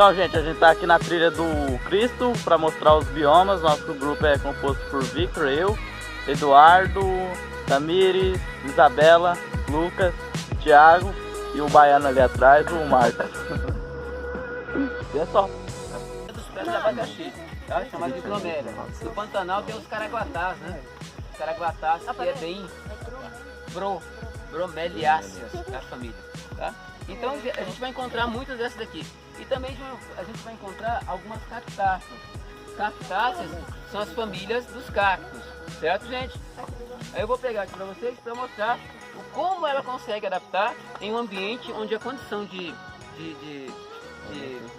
Então, gente, a gente tá aqui na trilha do Cristo para mostrar os biomas. Nosso grupo é composto por Victor, eu, Eduardo, Tamires, Isabela, Lucas, Thiago e o baiano ali atrás, o Marcos. E é só. É dos pés de abacaxi, tá? Chamado de bromélia. No Pantanal tem os caraguatás, né? Os caraguatás que é bem bromeliáceas, é a família, tá? Então a gente vai encontrar muitas dessas daqui. E também a gente vai encontrar algumas cactáceas. Cactáceas são as famílias dos cactos, certo, gente? Aí eu vou pegar aqui para vocês para mostrar como ela consegue adaptar em um ambiente onde a condição de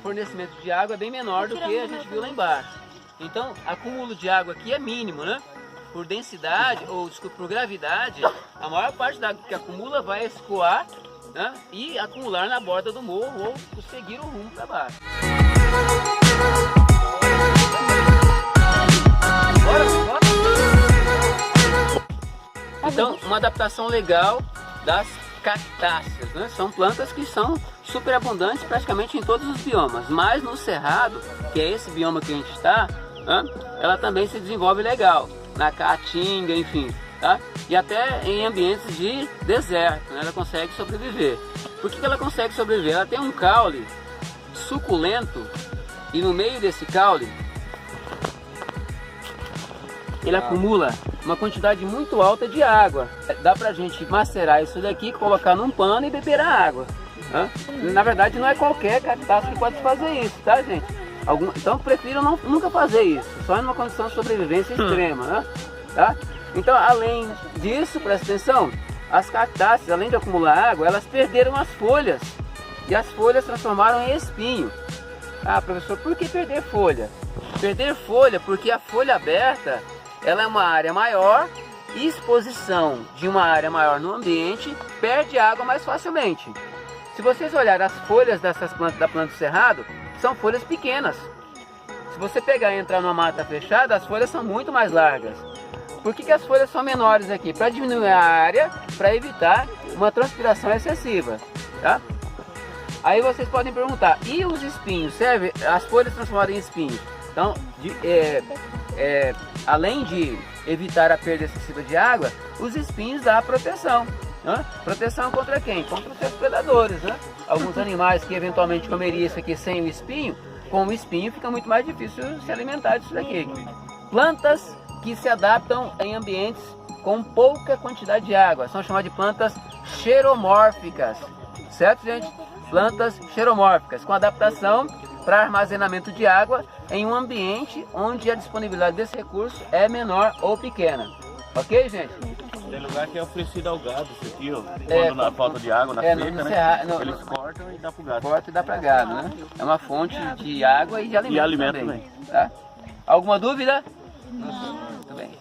fornecimento de água é bem menor do que a gente viu lá embaixo. Então, acúmulo de água aqui é mínimo, né? Por densidade, ou desculpa, por gravidade, a maior parte da água que acumula vai escoar, né? E acumular na borda do morro ou seguir o rumo para baixo. Bora. Então, uma adaptação legal das cactáceas, né? São plantas que são super abundantes praticamente em todos os biomas, mas no Cerrado, que é esse bioma que a gente está, né? Ela também se desenvolve legal, na caatinga, enfim, tá? E até em ambientes de deserto, né? Ela consegue sobreviver. Por que ela consegue sobreviver? Ela tem um caule suculento e no meio desse caule ele acumula uma quantidade muito alta de água. Dá pra gente macerar isso daqui, colocar num pano e beber a água. Né? Na verdade não é qualquer cactácea que pode fazer isso, tá, gente? Então prefiro nunca fazer isso, só em uma condição de sobrevivência extrema, né? Tá? Então, além disso, presta atenção, as cactáceas, além de acumular água, elas perderam as folhas e as folhas transformaram em espinho. Ah, professor, por que perder folha? Perder folha porque a folha aberta ela é uma área maior e exposição de uma área maior no ambiente perde água mais facilmente. Se vocês olharem as folhas dessas plantas da planta do cerrado, são folhas pequenas. Se você pegar e entrar numa mata fechada, as folhas são muito mais largas. Por que as folhas são menores aqui? Para diminuir a área, para evitar uma transpiração excessiva, tá? Aí vocês podem perguntar, e os espinhos? Serve as folhas transformadas em espinhos? Então, além de evitar a perda excessiva de água, os espinhos dão proteção. Né? Proteção contra quem? Contra os seus predadores. Né? Alguns animais que eventualmente comeriam isso aqui sem o espinho, com o espinho fica muito mais difícil se alimentar disso daqui. Plantas que se adaptam em ambientes com pouca quantidade de água são chamadas de plantas xeromórficas. Certo, gente? Plantas xeromórficas, com adaptação para armazenamento de água em um ambiente onde a disponibilidade desse recurso é menor ou pequena. Ok, gente? Tem lugar que é oferecido ao gado, isso aqui, ó. Quando na falta de água, na seca, né? Eles cortam e dá pro gado. Corta e dá para gado, né? É uma fonte de água e de alimento, também. Tá? Alguma dúvida? Muito bem.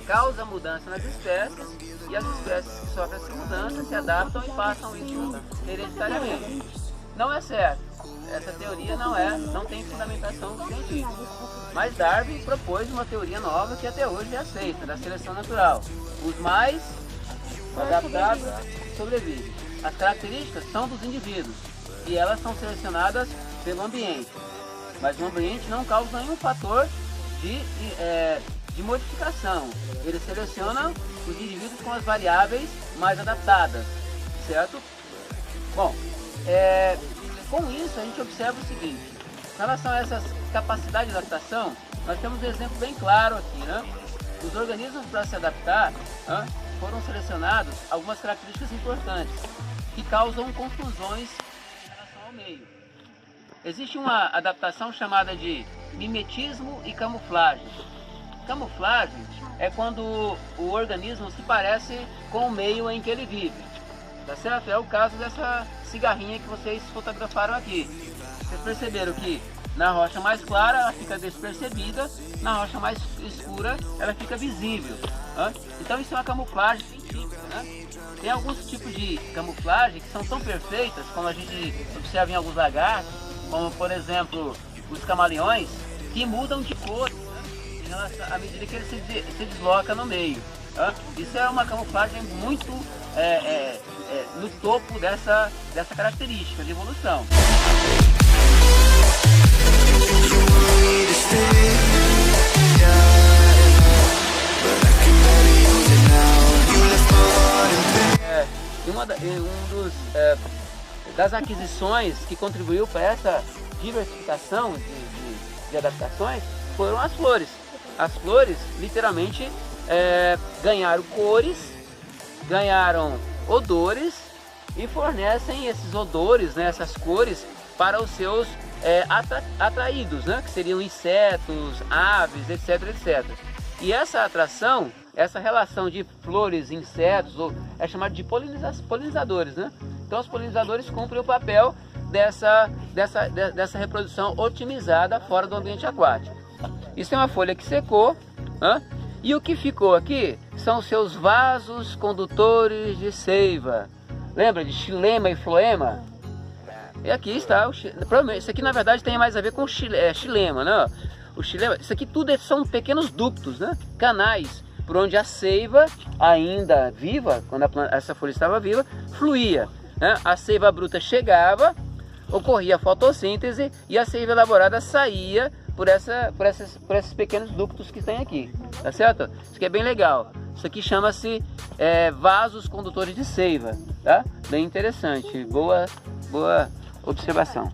Causa mudança nas espécies e as espécies que sofrem essa mudança se adaptam e passam isso hereditariamente. Não é certo, essa teoria não tem fundamentação científica, mas Darwin propôs uma teoria nova que até hoje é aceita, da seleção natural. Os mais adaptados sobrevivem. As características são dos indivíduos e elas são selecionadas pelo ambiente, mas o ambiente não causa nenhum fator de modificação. Ele seleciona os indivíduos com as variáveis mais adaptadas, certo? Bom, com isso a gente observa o seguinte: em relação a essas capacidades de adaptação, nós temos um exemplo bem claro aqui, né? Os organismos, para se adaptar, né, foram selecionados algumas características importantes que causam confusões em relação ao meio. Existe uma adaptação chamada de mimetismo e camuflagem. Camuflagem é quando o organismo se parece com o meio em que ele vive, tá certo? É o caso dessa cigarrinha que vocês fotografaram aqui. Vocês perceberam que Na rocha mais clara ela fica despercebida, na rocha mais escura ela fica visível. Então isso é uma camuflagem científica, né? Tem alguns tipos de camuflagem que são tão perfeitas, como a gente observa em alguns lagartos, como por exemplo os camaleões, que mudam de cor, né, à medida que ele se desloca no meio. Isso é uma camuflagem muito no topo dessa característica de evolução. Das aquisições que contribuiu para essa diversificação de adaptações foram as flores. As flores literalmente ganharam cores, ganharam odores e fornecem esses odores, né, essas cores para os seus atraídos, né, que seriam insetos, aves, etc, etc. E essa atração, essa relação de flores e insetos é chamada de polinizadores, né? Então os polinizadores cumprem o papel dessa reprodução otimizada fora do ambiente aquático. Isso é uma folha que secou, e o que ficou aqui são os seus vasos condutores de seiva. Lembra de xilema e floema? E aqui está, isso aqui na verdade tem mais a ver com xilema, né? O xilema, isso aqui tudo são pequenos ductos, né? Canais por onde a seiva, ainda viva, quando essa folha estava viva, fluía, né? A seiva bruta chegava, ocorria a fotossíntese e a seiva elaborada saía por esses pequenos ductos que tem aqui, tá certo? Isso aqui é bem legal. Isso aqui chama-se vasos condutores de seiva, tá? Bem interessante, boa observação.